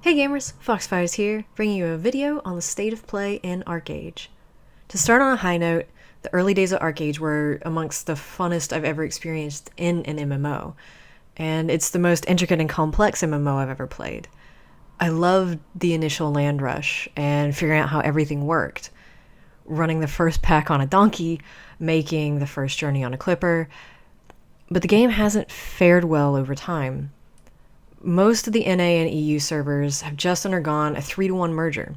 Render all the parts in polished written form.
Hey gamers, Foxfires here, bringing you a video on the state of play in ArcheAge. To start on a high note, the early days of ArcheAge were amongst the funnest I've ever experienced in an MMO, and it's the most intricate and complex MMO I've ever played. I loved the initial land rush and figuring out how everything worked. Running the first pack on a donkey, making the first journey on a clipper, but the game hasn't fared well over time. Most of the NA and EU servers have just undergone a 3-to-1 merger.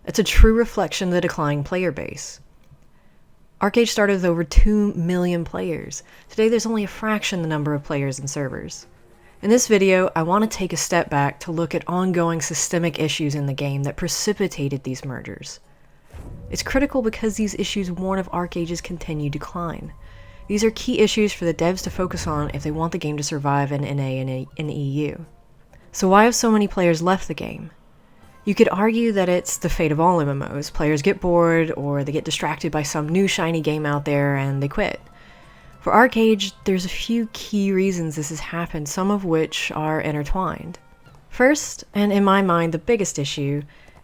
It's a true reflection of the declining player base. ArcheAge started with over 2 million players. Today there's only a fraction the number of players in servers. In this video, I want to take a step back to look at ongoing systemic issues in the game that precipitated these mergers. It's critical because these issues warn of ArcheAge's continued decline. These are key issues for the devs to focus on if they want the game to survive in NA and in EU. So why have so many players left the game? You could argue that it's the fate of all MMOs. Players get bored, or they get distracted by some new shiny game out there and they quit. For ArcheAge, there's a few key reasons this has happened, some of which are intertwined. First, and in my mind the biggest issue,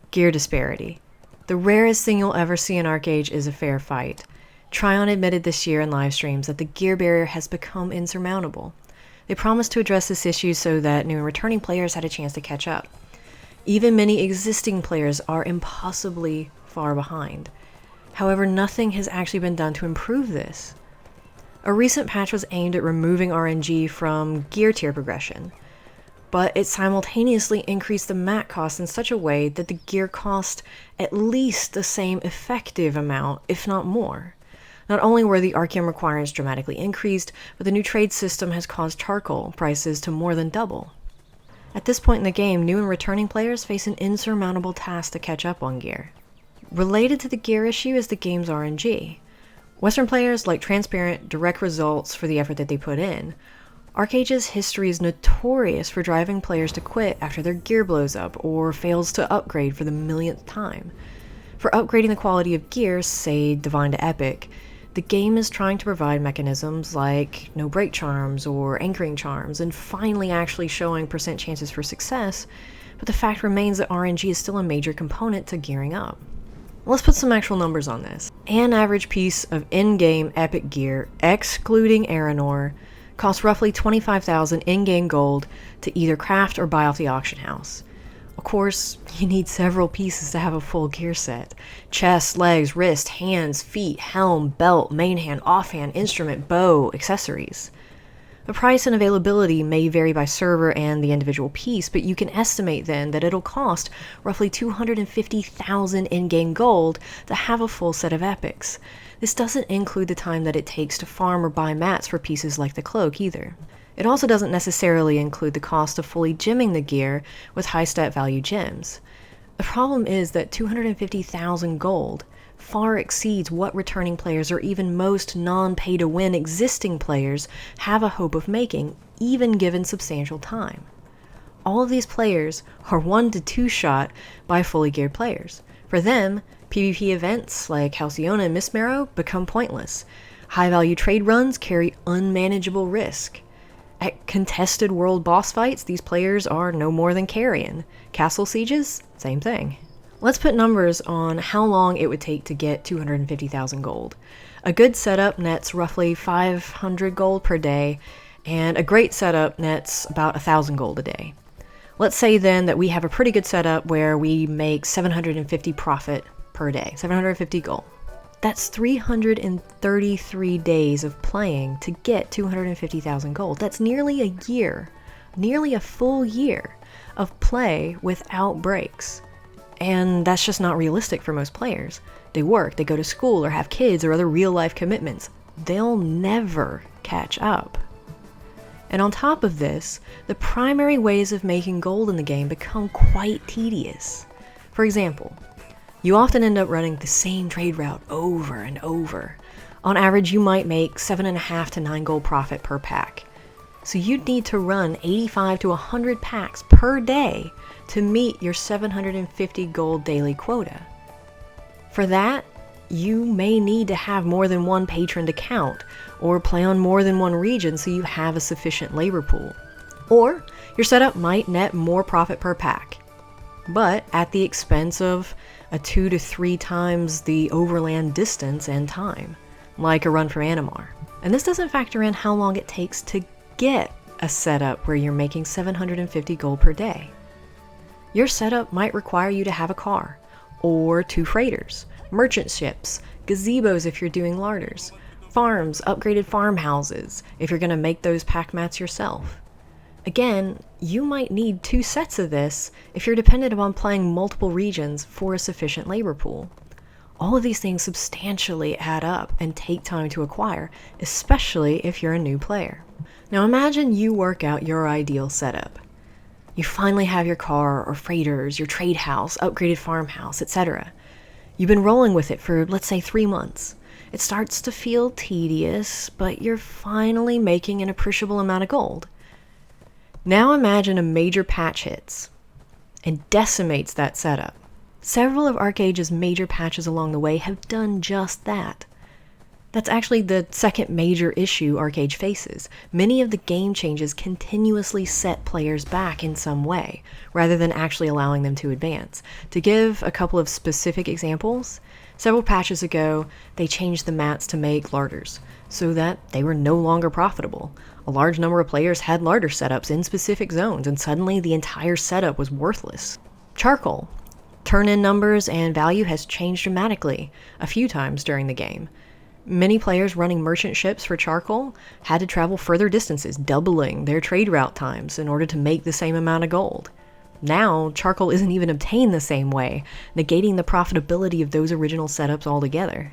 gear disparity. The rarest thing you'll ever see in ArcheAge is a fair fight. Tryon admitted this year in live streams that the gear barrier has become insurmountable. They promised to address this issue so that new and returning players had a chance to catch up. Even many existing players are impossibly far behind. However, nothing has actually been done to improve this. A recent patch was aimed at removing RNG from gear tier progression, but it simultaneously increased the mat cost in such a way that the gear cost at least the same effective amount, if not more. Not only were the Archeum requirements dramatically increased, but the new trade system has caused charcoal prices to more than double. At this point in the game, new and returning players face an insurmountable task to catch up on gear. Related to the gear issue is the game's RNG. Western players like transparent, direct results for the effort that they put in. ArcheAge's history is notorious for driving players to quit after their gear blows up or fails to upgrade for the millionth time. For upgrading the quality of gear, say Divine to Epic, the game is trying to provide mechanisms like no break charms or anchoring charms, and finally actually showing percent chances for success, but the fact remains that RNG is still a major component to gearing up. Let's put some actual numbers on this. An average piece of in-game epic gear, excluding Aranor, costs roughly 25,000 in-game gold to either craft or buy off the auction house. Of course, you need several pieces to have a full gear set. Chest, legs, wrist, hands, feet, helm, belt, main hand, offhand, instrument, bow, accessories. The price and availability may vary by server and the individual piece, but you can estimate then that it'll cost roughly 250,000 in-game gold to have a full set of epics. This doesn't include the time that it takes to farm or buy mats for pieces like the cloak either. It also doesn't necessarily include the cost of fully gemming the gear with high stat value gems. The problem is that 250,000 gold far exceeds what returning players or even most non-pay-to-win existing players have a hope of making, even given substantial time. All of these players are 1 to 2 shot by fully geared players. For them, PvP events like Halcyona and Miss Marrow become pointless. High-value trade runs carry unmanageable risk. At contested world boss fights, these players are no more than carrion. Castle sieges? Same thing. Let's put numbers on how long it would take to get 250,000 gold. A good setup nets roughly 500 gold per day, and a great setup nets about 1,000 gold a day. Let's say then that we have a pretty good setup where we make 750 profit per day, 750 gold. That's 333 days of playing to get 250,000 gold. That's nearly a year, nearly a full year of play without breaks. And that's just not realistic for most players. They work, they go to school, or have kids or other real-life commitments. They'll never catch up. And on top of this, the primary ways of making gold in the game become quite tedious. For example, you often end up running the same trade route over and over. On average, you might make 7.5 to 9 gold profit per pack. So you'd need to run 85 to 100 packs per day to meet your 750 gold daily quota. For that, you may need to have more than one patron to count, or play on more than one region so you have a sufficient labor pool. Or your setup might net more profit per pack. but at the expense of a 2 to 3 times the overland distance and time, like a run from Animar. And this doesn't factor in how long it takes to get a setup where you're making 750 gold per day. Your setup might require you to have a car, or 2 freighters, merchant ships, gazebos if you're doing larders, farms, upgraded farmhouses if you're going to make those pack mats yourself. Again, you might need 2 sets of this if you're dependent upon playing multiple regions for a sufficient labor pool. All of these things substantially add up and take time to acquire, especially if you're a new player. Now imagine you work out your ideal setup. You finally have your car or freighters, your trade house, upgraded farmhouse, etc. You've been rolling with it for, let's say, 3 months. It starts to feel tedious, but you're finally making an appreciable amount of gold. Now imagine a major patch hits and decimates that setup. Several of ArcheAge's major patches along the way have done just that. That's actually the second major issue ArcheAge faces. Many of the game changes continuously set players back in some way, rather than actually allowing them to advance. To give a couple of specific examples, several patches ago, they changed the mats to make larders, so that they were no longer profitable. A large number of players had larder setups in specific zones, and suddenly the entire setup was worthless. Charcoal. Turn-in numbers and value has changed dramatically a few times during the game. Many players running merchant ships for charcoal had to travel further distances, doubling their trade route times in order to make the same amount of gold. Now, charcoal isn't even obtained the same way, negating the profitability of those original setups altogether.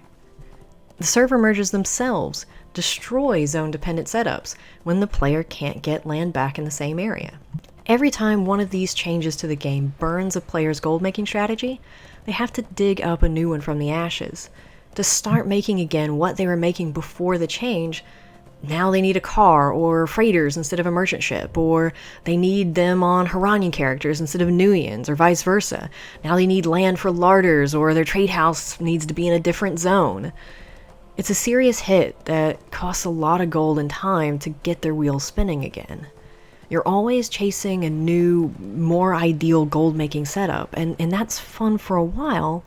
The server merges themselves destroy zone-dependent setups when the player can't get land back in the same area. Every time one of these changes to the game burns a player's gold-making strategy, they have to dig up a new one from the ashes. To start making again what they were making before the change, now they need a car or freighters instead of a merchant ship, or they need them on Haranian characters instead of Nuians, or vice versa. Now they need land for larders, or their trade house needs to be in a different zone. It's a serious hit that costs a lot of gold and time to get their wheels spinning again. You're always chasing a new, more ideal gold-making setup, and that's fun for a while,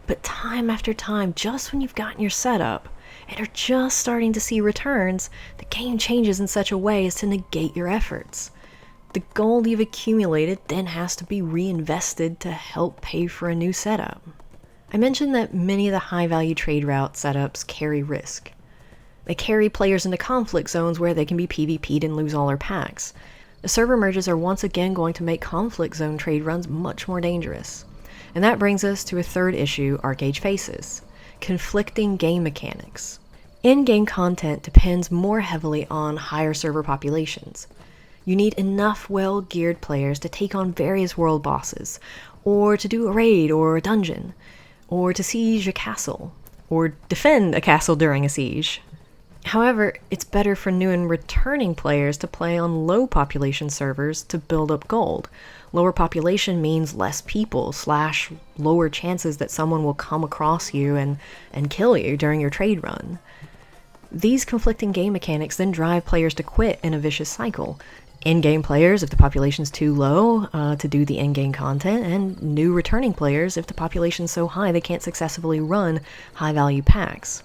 but time after time, just when you've gotten your setup and are just starting to see returns, the game changes in such a way as to negate your efforts. The gold you've accumulated then has to be reinvested to help pay for a new setup. I mentioned that many of the high-value trade route setups carry risk. They carry players into conflict zones where they can be PvP'd and lose all their packs. The server merges are once again going to make conflict zone trade runs much more dangerous. And that brings us to a third issue ArcheAge faces: conflicting game mechanics. In-game content depends more heavily on higher server populations. You need enough well-geared players to take on various world bosses, or to do a raid or a dungeon, or to siege a castle, or defend a castle during a siege. However, it's better for new and returning players to play on low population servers to build up gold. Lower population means less people / lower chances that someone will come across you and kill you during your trade run. These conflicting game mechanics then drive players to quit in a vicious cycle. In-game players if the population's too low to do the in-game content, and new returning players if the population's so high they can't successfully run high-value packs.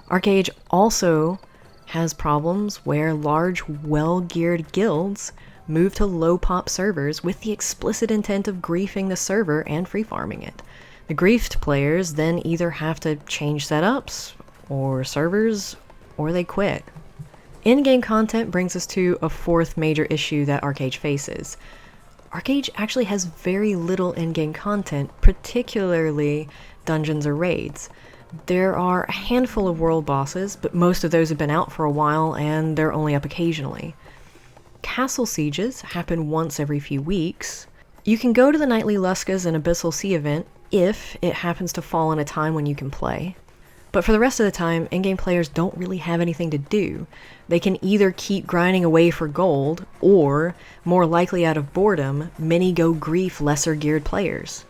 ArcheAge also has problems where large, well-geared guilds move to low-pop servers with the explicit intent of griefing the server and free-farming it. The griefed players then either have to change setups or servers, or they quit. In-game content brings us to a fourth major issue that ArcheAge faces. ArcheAge actually has very little in-game content, particularly dungeons or raids. There are a handful of world bosses, but most of those have been out for a while and they're only up occasionally. Castle sieges happen once every few weeks. You can go to the nightly Luskas and Abyssal Sea event if it happens to fall in a time when you can play. But for the rest of the time, in-game players don't really have anything to do. They can either keep grinding away for gold, or, more likely out of boredom, many go grief lesser geared players.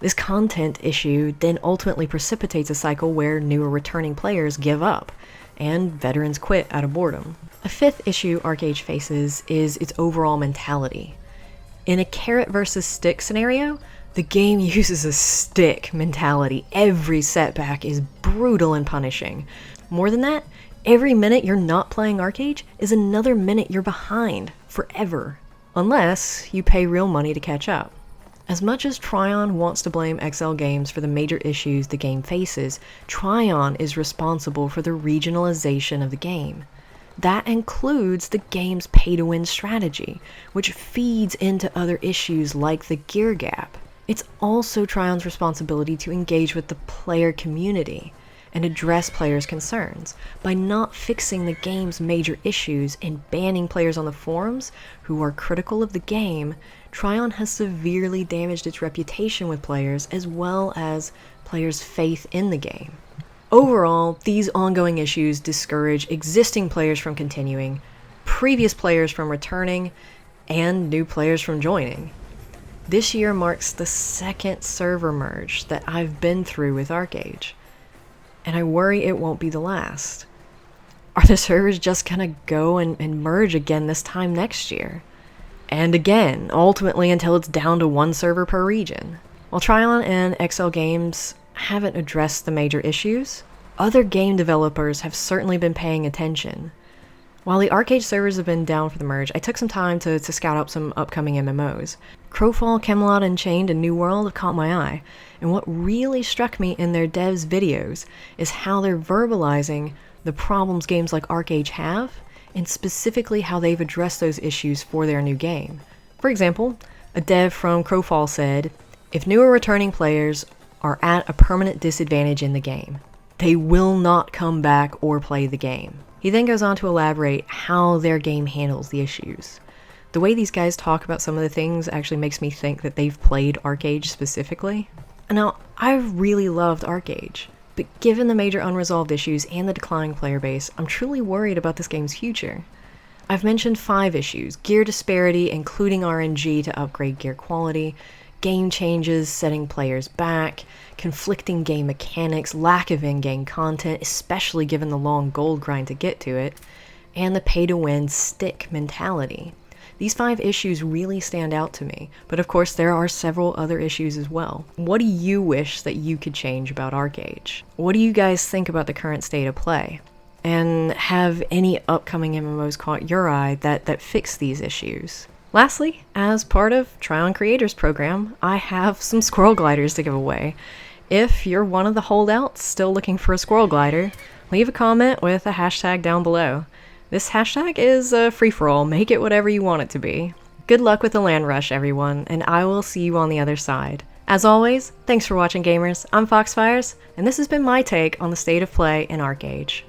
This content issue then ultimately precipitates a cycle where newer returning players give up, and veterans quit out of boredom. A fifth issue ArcheAge faces is its overall mentality. In a carrot versus stick scenario, the game uses a stick mentality. Every setback is brutal and punishing. More than that, every minute you're not playing ArcheAge is another minute you're behind forever, unless you pay real money to catch up. As much as Trion wants to blame XL Games for the major issues the game faces, Trion is responsible for the regionalization of the game. That includes the game's pay-to-win strategy, which feeds into other issues like the gear gap. It's also Trion's responsibility to engage with the player community and address players' concerns. By not fixing the game's major issues and banning players on the forums who are critical of the game, Trion has severely damaged its reputation with players as well as players' faith in the game. Overall, these ongoing issues discourage existing players from continuing, previous players from returning, and new players from joining. This year marks the second server merge that I've been through with ArcheAge, and I worry it won't be the last. Are the servers just gonna go and merge again this time next year? And again, ultimately until it's down to one server per region. While Trion and XL Games haven't addressed the major issues, other game developers have certainly been paying attention. While the ArcheAge servers have been down for the merge, I took some time to scout out some upcoming MMOs. Crowfall, Camelot Unchained, and New World have caught my eye, and what really struck me in their devs' videos is how they're verbalizing the problems games like ArcheAge have, and specifically how they've addressed those issues for their new game. For example, a dev from Crowfall said, "If new or returning players are at a permanent disadvantage in the game, they will not come back or play the game." He then goes on to elaborate how their game handles the issues. The way these guys talk about some of the things actually makes me think that they've played ArcheAge specifically. Now, I've really loved ArcheAge, but given the major unresolved issues and the declining player base, I'm truly worried about this game's future. I've mentioned 5 issues: gear disparity, including RNG to upgrade gear quality, game changes setting players back, conflicting game mechanics, lack of in-game content, especially given the long gold grind to get to it, and the pay-to-win stick mentality. These 5 issues really stand out to me, but of course there are several other issues as well. What do you wish that you could change about ArcheAge? What do you guys think about the current state of play? And have any upcoming MMOs caught your eye that fix these issues? Lastly, as part of Trion Creators program, I have some squirrel gliders to give away. If you're one of the holdouts still looking for a squirrel glider, leave a comment with a hashtag down below. This hashtag is a free-for-all, make it whatever you want it to be. Good luck with the land rush, everyone, and I will see you on the other side. As always, thanks for watching, gamers. I'm Foxfires, and this has been my take on the state of play in ArcheAge.